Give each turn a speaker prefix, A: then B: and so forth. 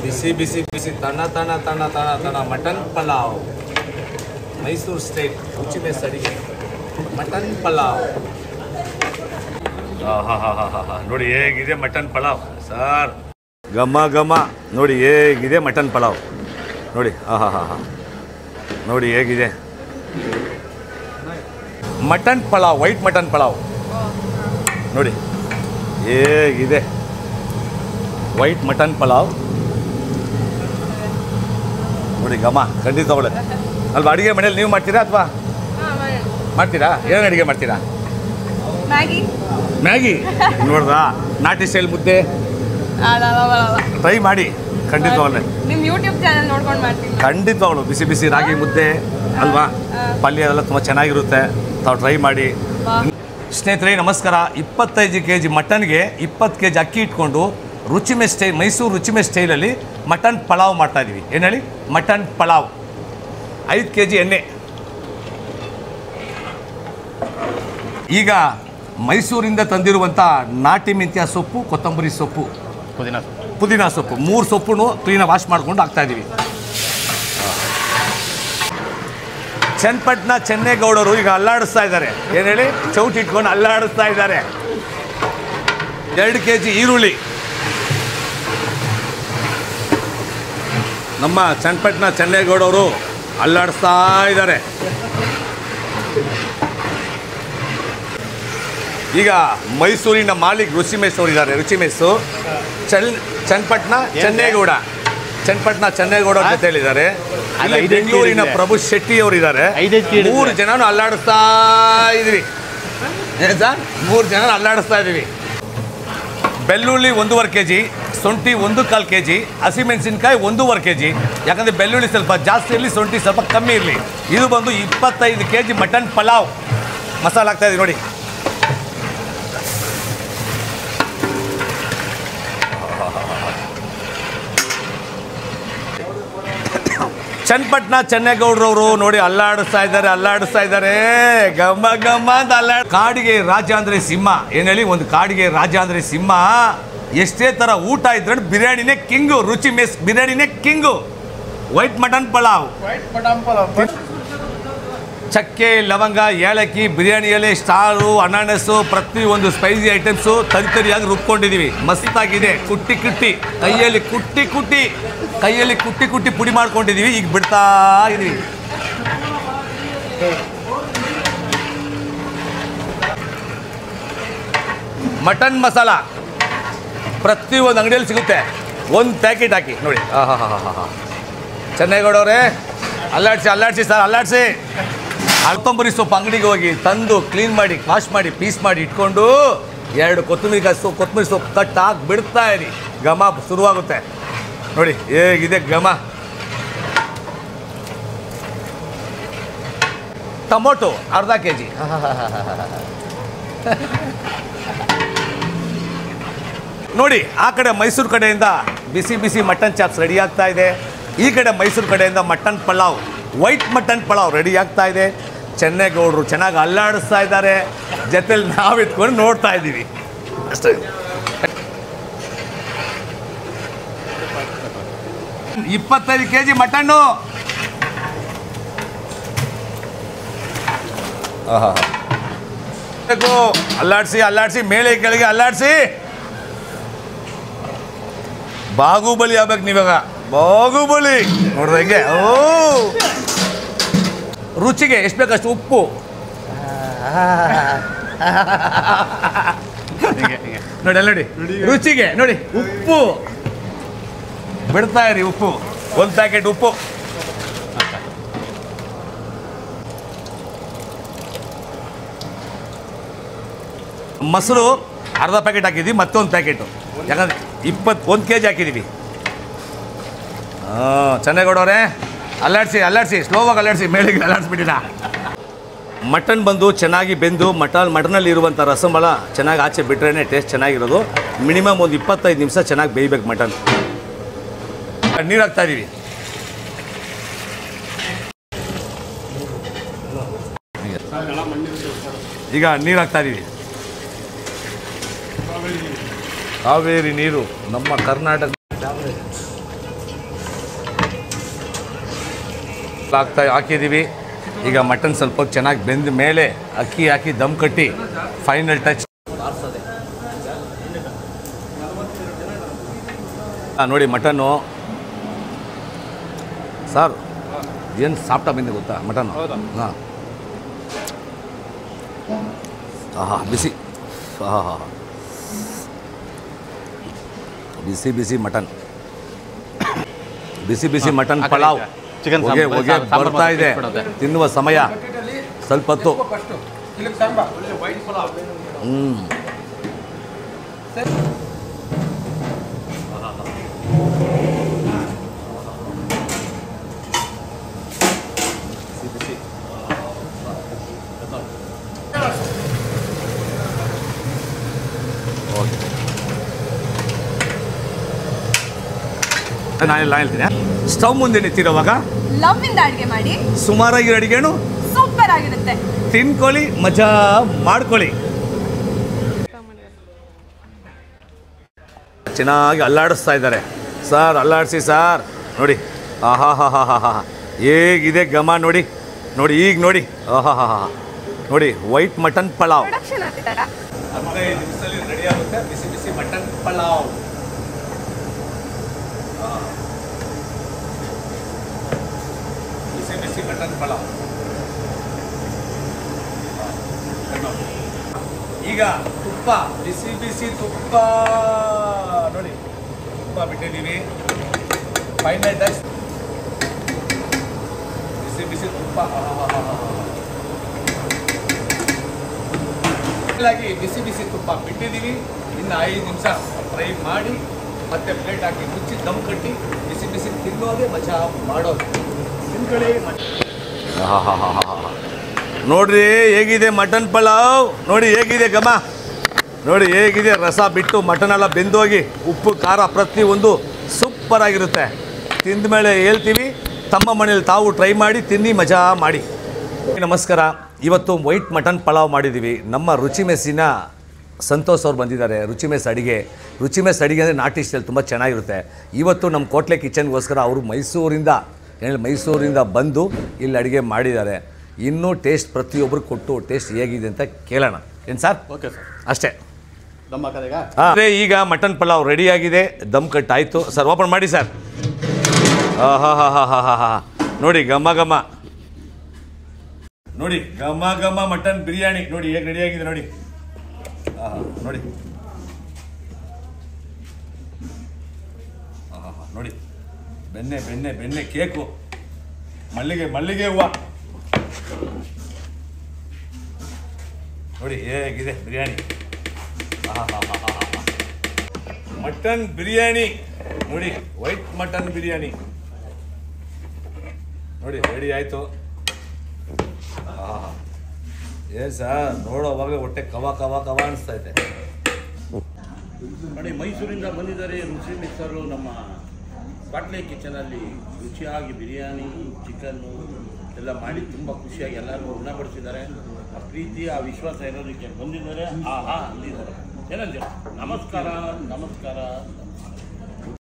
A: ಬಿಸಿ ಬಿಸಿ ಬಿಸಿ ತಣ ತಣ ತಣ ತಣ ತಣ mutton pulao Mysuru style ರುಚಿ mess ಅಡಿಗೆ mutton pulao. ನೋಡಿ ಹೇಗಿದೆ ಮಟನ್ ಪಲಾವ್ ಸರ್, ಘಮ ಘಮ. ನೋಡಿ ಹೇಗಿದೆ ಮಟನ್ ಪಲಾವ್ ನೋಡಿ. ನೋಡಿ ಹೇಗಿದೆ mutton pulao, white mutton pulao ನೋಡಿ ಹೇಗಿದೆ ವೈಟ್ ಮಟನ್ ಪಲಾವ್ ನೋಡಿ. ಘಮ ಖಂಡಿತ ತಗೊಳ್ಳೆ ಅಲ್ವಾ. ಅಡುಗೆ ಮನೇಲಿ ನೀವು ಮಾಡ್ತೀರಾ ಅಥವಾ ಮಾಡ್ತೀರಾ? ಏನು ಅಡುಗೆ ಮಾಡ್ತೀರಾ? ಮ್ಯಾಗಿ ನೋಡ್ದಾ? ನಾಟಿ ಸ್ಟೈಲ್ ಮುದ್ದೆ ಟ್ರೈ ಮಾಡಿ ಖಂಡಿತವಾಗ್ಲೇ.
B: ನಿಮ್ಮ ಯೂಟ್ಯೂಬ್ ಚಾನಲ್ ನೋಡ್ಕೊಂಡು ಮಾಡ್ತೀನಿ
A: ಖಂಡಿತವಾಗ್ಲು. ಬಿಸಿ ಬಿಸಿ ರಾಗಿ ಮುದ್ದೆ ಅಲ್ವಾ, ಪಲ್ಯ ಎಲ್ಲ ತುಂಬ ಚೆನ್ನಾಗಿರುತ್ತೆ, ತಾವು ಟ್ರೈ ಮಾಡಿ. ಸ್ನೇಹಿತರೆ ನಮಸ್ಕಾರ. 25 kg ಮಟನ್ಗೆ 20 kg ಅಕ್ಕಿ ಇಟ್ಕೊಂಡು ರುಚಿ ಮೆಸ್ ಸ್ಟೈಲ್, ಮೈಸೂರು ರುಚಿ ಮೆಸ್ ಸ್ಟೈಲಲ್ಲಿ ಮಟನ್ ಪಲಾವ್ ಮಾಡ್ತಾಯಿದ್ದೀವಿ. ಏನು ಹೇಳಿ? ಮಟನ್ ಪಲಾವ್. 5 kg ಎಣ್ಣೆ. ಈಗ ಮೈಸೂರಿಂದ ತಂದಿರುವಂಥ ನಾಟಿ ಮೆಂತ್ಯ ಸೊಪ್ಪು, ಕೊತ್ತಂಬರಿ ಸೊಪ್ಪು, ಪುದೀನ ಸೊಪ್ಪು 3 ಸೊಪ್ಪು ಕ್ಲೀನಾಗಿ ವಾಶ್ ಮಾಡ್ಕೊಂಡು ಹಾಕ್ತಾಯಿದ್ದೀವಿ. ಚನ್ನಪಟ್ಟಣ ಚೆನ್ನೇಗೌಡರು ಈಗ ಅಲ್ಲಾಡಿಸ್ತಾ ಇದ್ದಾರೆ. ಏನು ಹೇಳಿ? ಚೌಟಿ ಇಟ್ಕೊಂಡು ಅಲ್ಲಾಡಿಸ್ತಾ ಇದ್ದಾರೆ. 2 kg ಈರುಳ್ಳಿ. ನಮ್ಮ ಚನ್ನಪಟ್ಟಣ ಚೆನ್ನೇಗೌಡವರು ಅಲ್ಲಾಡಿಸ್ತಾ ಇದ್ದಾರೆ. ಈಗ ಮೈಸೂರಿನ ಮಾಲೀಕ್ ರುಚಿ ಮೆಸ್ ಅವರಿದ್ದಾರೆ. ರುಚಿ ಮೆಸ್ಸು ಚನ್ನಪಟ್ಟಣ ಚೆನ್ನೇಗೌಡ, ಚನ್ನಪಟ್ಟಣ ಚೆನ್ನೇಗೌಡ ಜೊತೆ ಹೇಳಿದ್ದಾರೆ. ಬೆಂಗಳೂರಿನ ಪ್ರಭು ಶೆಟ್ಟಿ ಅವರಿದ್ದಾರೆ. 3 ಜನನು ಅಲ್ಲಾಡಿಸ್ತಾ ಇದ್ದೀವಿ. ಏನು ಸರ್? 3 ಜನ ಅಲ್ಲಾಡಿಸ್ತಾ ಇದ್ದೀವಿ. ಬೆಳ್ಳುಳ್ಳಿ 1.5 kg, ಶುಂಠಿ 1/4 kg, ಹಸಿಮೆಣಸಿನ್ಕಾಯಿ 1.5 kg. ಯಾಕಂದರೆ ಬೆಳ್ಳುಳ್ಳಿ ಸ್ವಲ್ಪ ಜಾಸ್ತಿ ಇರಲಿ, ಶುಂಠಿ ಸ್ವಲ್ಪ ಕಮ್ಮಿ ಇರಲಿ. ಇದು ಬಂದು 25 kg ಮಟನ್ ಪಲಾವ್ ಮಸಾಲ ಹಾಕ್ತಾಯಿದ್ದೀವಿ ನೋಡಿ. ಚನ್ನಪಟ್ಟಣ ಚೆನ್ನೇಗೌಡರವರು ನೋಡಿ ಅಲ್ಲಾಡಿಸ್ತಾ ಇದ್ದಾರೆ. ಘಮ ಘಮ ಅಂತ ಕಾಡಿಗೆ ರಾಜ ಅಂದರೆ ಸಿಂಹ. ಏನು ಹೇಳಿ? ಒಂದು ಕಾಡಿಗೆ ರಾಜ ಅಂದರೆ ಸಿಂಹ. ಎಷ್ಟೇ ಥರ ಊಟ ಇದ್ರೆ ಬಿರಿಯಾನಿನೇ ಕಿಂಗು. ರುಚಿ ಮೆಸ್ ಬಿರಿಯಾನಿನೇ ಕಿಂಗು. ವೈಟ್ ಮಟನ್ ಪಲಾವ್, ಚಕ್ಕೆ, ಲವಂಗ, ಏಲಕ್ಕಿ, ಬಿರಿಯಾನಿ ಎಲೆ, ಸ್ಟಾರು, ಅನಾನಸ್ಸು, ಪ್ರತಿಯೊಂದು ಸ್ಪೈಸಿ ಐಟಮ್ಸು ತರಿಯಾಗಿ ರುಬ್ಕೊಂಡಿದ್ದೀವಿ. ಮಸ್ತಾಗಿದೆ. ಕೈಯಲ್ಲಿ ಕುಟ್ಟಿ ಪುಡಿ ಮಾಡ್ಕೊಂಡಿದ್ದೀವಿ. ಈಗ ಬಿಡ್ತಾ ಇದ್ದೀವಿ. ಮಟನ್ ಮಸಾಲ ಪ್ರತಿಯೊಂದು ಅಂಗಡಿಯಲ್ಲಿ ಸಿಗುತ್ತೆ. 1 ಪ್ಯಾಕೆಟ್ ಹಾಕಿ ನೋಡಿ. ಚೆನ್ನೇಗೌಡವ್ರೆ ಅಲ್ಲಾಡಿಸಿ ಸರ್, ಅಲ್ಲಾಡಿಸಿ. ಕೊತ್ತಂಬರಿ ಸೊಪ್ಪು ಅಂಗಡಿಗೆ ಹೋಗಿ ತಂದು ಕ್ಲೀನ್ ಮಾಡಿ, ವಾಶ್ ಮಾಡಿ, ಪೀಸ್ ಮಾಡಿ ಇಟ್ಕೊಂಡು 2 ಕೊತ್ತಂಬರಿ ಸೊಪ್ಪು ಕಟ್ ಹಾಕಿ ಬಿಡ್ತಾ ಇರಿ. ಘಮ ಶುರುವಾಗುತ್ತೆ ನೋಡಿ ಹೇಗಿದೆ ಘಮ. ಟೊಮೊಟೊ ಅರ್ಧ kg. ನೋಡಿ ಆ ಕಡೆ ಮೈಸೂರು ಕಡೆಯಿಂದ ಬಿಸಿ ಬಿಸಿ ಮಟನ್ ಚಾಪ್ಸ್ ರೆಡಿ ಆಗ್ತಾ ಇದೆ. ಈ ಕಡೆ ಮೈಸೂರು ಕಡೆಯಿಂದ mutton pulao, white mutton pulao ready ಆಗ್ತಾ ಇದೆ. ಚೆನ್ನೇಗೌಡರು ಚೆನ್ನಾಗಿ ಅಲ್ಲಾಡಿಸ್ತಾ ಇದ್ದಾರೆ. ಜೊತೆಲಿ ನಾವಿತ್ಕೊಂಡು ನೋಡ್ತಾ ಇದ್ದೀವಿ ಅಷ್ಟೇ. 25 kg ಮಟನ್ನು. ಅಲ್ಲಾಡಿಸಿ ಮೇಲೆ ಕೆಳಗೆ ಅಲ್ಲಾಡಿಸಿ. ಬಾಹುಬಲಿ ಆಗ್ಬೇಕು ನೀವಾಗ. ಬಾಹುಬಲಿ ನೋಡ್ದ ಹೆಂಗೆ. ರುಚಿಗೆ ಎಷ್ಟು ಬೇಕಷ್ಟು ಉಪ್ಪು ನೋಡಿ. ರುಚಿಗೆ ನೋಡಿ ಉಪ್ಪು ಬಿಡ್ತಾ ಇರಿ. ಉಪ್ಪು 1 ಪ್ಯಾಕೆಟ್ ಉಪ್ಪು. ಮೊಸರು ಅರ್ಧ ಪ್ಯಾಕೆಟ್ ಹಾಕಿದ್ವಿ, ಮತ್ತೊಂದು ಪ್ಯಾಕೆಟು. ಯಾಕಂದರೆ 21 kg ಹಾಕಿದ್ದೀವಿ. ಚೆನ್ನೇಗೌಡವ್ರೆ ಅಲ್ಲಾಡಿಸಿ ಸ್ಲೋವಾಗಿ ಅಲ್ಲಾಡಿಸಿ. ಮೇಲಿಗೆ ಅಲ್ಲಾಡಿಸ್ಬಿಟ್ಟಿನ. ಮಟನ್ ಬಂದು ಚೆನ್ನಾಗಿ ಬೆಂದು ಮಟನಲ್ಲಿ ಇರುವಂಥ ರಸಮಲ ಚೆನ್ನಾಗಿ ಆಚೆ ಬಿಟ್ರೇ ಟೇಸ್ಟ್ ಚೆನ್ನಾಗಿರೋದು. ಮಿನಿಮಮ್ ಒಂದು 25 ನಿಮಿಷ ಚೆನ್ನಾಗಿ ಬೇಯಬೇಕು ಮಟನ್. ನೀರು ಹಾಕ್ತಾ ಇದ್ದೀವಿ. ಈಗ ನೀರು ಹಾಕ್ತಾ ಇದ್ದೀವಿ. ಕಾವೇರಿ ನೀರು ನಮ್ಮ ಕರ್ನಾಟಕ ಹಾಕಿದ್ದೀವಿ. ಈಗ ಮಟನ್ ಸ್ವಲ್ಪ ಚೆನ್ನಾಗಿ ಬೆಂದ ಮೇಲೆ ಅಕ್ಕಿ ಹಾಕಿ ದಮ್ ಕಟ್ಟಿ ಫೈನಲ್ ಟಚ್. ನೋಡಿ ಮಟನ್ನು ಸರ್ ಏನು ಸಾಫ್ಟಾಗಿ ಬಂದಿದೆ ಗೊತ್ತಾ ಮಟನ್ನು. ಹಾಂ ಬಿಸಿ ಬಿಸಿ ಬಿಸಿ ಮಟನ್, ಬಿಸಿ ಬಿಸಿ ಮಟನ್ ಪಲಾವ್ ಹೊಗೆ ಹೊಗೆ ಬರ್ತಾ ಇದೆ. ತಿನ್ನುವ ಸಮಯ ಸ್ವಲ್ಪ ಹೊತ್ತು. ನಾನು ಹೇಳ್ತೀನಿ, ಸ್ಟವ್ ಮುಂದೆ ನಿಂತಿರೋವಾಗ
B: ಲವ್ ಇಂದ ಅಡಿಗೆ ಮಾಡಿ
A: ಸುಮಾರಾಗಿ ಅಡಿಗೆನು
B: ಸೂಪರ್ ಆಗಿರುತ್ತೆ.
A: ತಿನ್ಕೊಳ್ಳಿ, ಮಜಾ ಮಾಡ್ಕೊಳ್ಳಿ. ಚೆನ್ನಾಗಿ ಅಲ್ಲಾಡಿಸ್ತಾ ಇದ್ದಾರೆ ಸರ್, ಅಲ್ಲಾಡಿಸಿ ಸರ್. ನೋಡಿ ಆಹಾ ಹಾ ಹಾ ಹಾ ಹಾ ಹೇಗಿದೆ ಘಮ ನೋಡಿ. ನೋಡಿ ಈಗ ನೋಡಿ ಆಹಾ ಹಾ ಹಾ ನೋಡಿ ವೈಟ್ ಮಟನ್ ಪಲಾವ್. 15 ನಿಮಿಷದಲ್ಲಿ ರೆಡಿ ಆಗುತ್ತೆ ಬಿಸಿ ಬಿಸಿ ಮಟನ್ ಪಲಾವ್. ಬಿಸಿ ಬಿಸಿ ಮಟನ್ ಪಲಾವ್. ಈಗ ತುಪ್ಪ, ಬಿಸಿ ಬಿಸಿ ತುಪ್ಪ ನೋಡಿ, ತುಪ್ಪ ಬಿಟ್ಟಿದ್ದೀವಿ. ಫೈನಲ್ ಟಚ್ ಬಿಸಿ ಬಿಸಿ ತುಪ್ಪ. ಬಿಸಿ ಬಿಸಿ ತುಪ್ಪ ಬಿಟ್ಟಿದ್ದೀವಿ. ಇನ್ನು 5 ನಿಮಿಷ ಫ್ರೈ ಮಾಡಿ ಮತ್ತೆ ಪ್ಲೇಟ್ ಹಾಕಿ ಮುಚ್ಚಿ ದಮ್ ಕಟ್ಟಿ ಬಿಸಿ ಬಿಸಿ ತಿನ್ನೋದೇ ಮಜಾ ಮಾಡೋದು. ತಿನ್ಕೊಳ್ಳಿ. ನೋಡ್ರಿ ಹೇಗಿದೆ ಮಟನ್ ಪಲಾವ್, ನೋಡಿ ಹೇಗಿದೆ ಘಮ, ನೋಡಿ ಹೇಗಿದೆ ರಸ ಬಿಟ್ಟು ಮಟನ್ ಎಲ್ಲ ಬೆಂದೋಗಿ ಉಪ್ಪು ಖಾರ ಪ್ರತಿಯೊಂದು ಸೂಪರ್ ಆಗಿರುತ್ತೆ. ತಿಂದ ಮೇಲೆ ಹೇಳ್ತೀವಿ, ತಮ್ಮ ಮನೇಲಿ ತಾವು ಟ್ರೈ ಮಾಡಿ ತಿನ್ನಿ, ಮಜಾ ಮಾಡಿ. ನಮಸ್ಕಾರ. ಇವತ್ತು ವೈಟ್ ಮಟನ್ ಪಲಾವ್ ಮಾಡಿದ್ದೀವಿ. ನಮ್ಮ ರುಚಿ ಮೆಸ್ಸಿನ ಸಂತೋಷ್ ಅವ್ರು ಬಂದಿದ್ದಾರೆ. ರುಚಿ ಮೆಸ್ ಅಡಿಗೆ ಅಂದರೆ ನಾಟಿ ಸ್ಟೈಲ್ ತುಂಬ ಚೆನ್ನಾಗಿರುತ್ತೆ. ಇವತ್ತು ನಮ್ಮ ಕೋಟ್ಲೆ ಕಿಚನ್ಗೋಸ್ಕರ ಅವರು ಮೈಸೂರಿಂದ ಬಂದು ಇಲ್ಲಿ ಅಡುಗೆ ಮಾಡಿದ್ದಾರೆ. ಇನ್ನೂ ಟೇಸ್ಟ್ ಪ್ರತಿಯೊಬ್ಬರು ಕೊಟ್ಟು ಟೇಸ್ಟ್ ಹೇಗಿದೆ ಅಂತ ಕೇಳೋಣ. ಏನು ಸರ್?
C: ಓಕೆ ಸರ್,
A: ಅಷ್ಟೇ.
C: ದಮ್ ಹಾಕೋದೀಗ?
A: ಅಂದರೆ ಈಗ ಮಟನ್ ಪಲಾವ್ ರೆಡಿಯಾಗಿದೆ, ದಮ್ ಕಟ್ ಆಯಿತು. ಸರ್ ಓಪನ್ ಮಾಡಿ ಸರ್. ಹಾ ಹಾ ಹಾ ಹಾ ಹಾ ಹಾ ನೋಡಿ ಘಮ ಘಮ, ನೋಡಿ ಘಮ ಘಮ ಮಟನ್ ಬಿರಿಯಾನಿ ನೋಡಿ ಹೇಗೆ ರೆಡಿಯಾಗಿದೆ ನೋಡಿ. ನೋಡಿ ನೋಡಿ ಬೆಣ್ಣೆ ಬೆಣ್ಣೆ ಬೆಣ್ಣೆ ಕೇಕು, ಮಲ್ಲಿಗೆ ಹೂವು ನೋಡಿ ಹೇಗಿದೆ ಬಿರಿಯಾನಿ. ಮಟನ್ ಬಿರಿಯಾನಿ ನೋಡಿ, ವೈಟ್ ಮಟನ್ ಬಿರಿಯಾನಿ ನೋಡಿ ರೆಡಿ ಆಯಿತು. ಏನು ಸರ್ ನೋಡೋವಾಗ ಹೊಟ್ಟೆ ಕವ ಕವ ಕವ ಅನಿಸ್ತಾ ಇದೆ.
C: ನೋಡಿ ಮೈಸೂರಿಂದ ಬಂದಿದ್ದಾರೆ ರುಚಿ ಮಿಕ್ಸರು. ನಮ್ಮ ಬಾಟ್ಲೆ ಕಿಚನಲ್ಲಿ ರುಚಿಯಾಗಿ ಬಿರಿಯಾನಿ, ಚಿಕನ್ನು ಎಲ್ಲ ಮಾಡಿ ತುಂಬ ಖುಷಿಯಾಗಿ ಎಲ್ಲರಿಗೂ ಉಣಪಡಿಸಿದ್ದಾರೆ. ಆ ಪ್ರೀತಿ, ಆ ವಿಶ್ವಾಸ ಇರೋದಕ್ಕೆ ಬಂದಿದ್ದಾರೆ. ಆಹಾ ಅಂದಿದ್ದಾರೆ. ಏನಂತೀರ? ನಮಸ್ಕಾರ ನಮಸ್ಕಾರ.